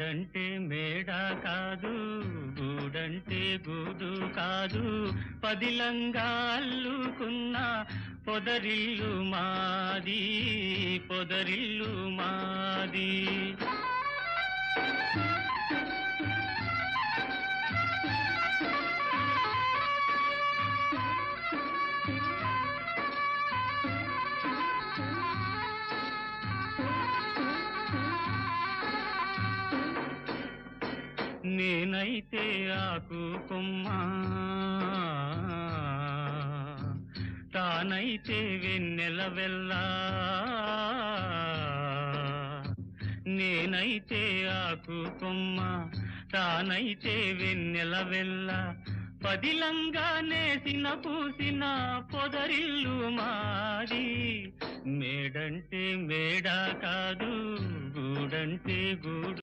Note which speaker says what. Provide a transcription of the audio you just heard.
Speaker 1: మేడంటే మేడ కాదు, గూడంటే గూడు కాదు, పదిలంగా అల్లుకున్న పొదరిల్లు మాది, పొదరిల్లు మాది. నేనైతే ఆకు కొమ్మ, తానైతే వెన్నెల వెల్ల. నేనైతే ఆకు కొమ్మ, తానైతే వెన్నెల వెల్ల, పదిలంగా నేసిన పూసిన పొదరిల్లు మాది. మేడంటే మేడ కాదు, గూడంటే గూడు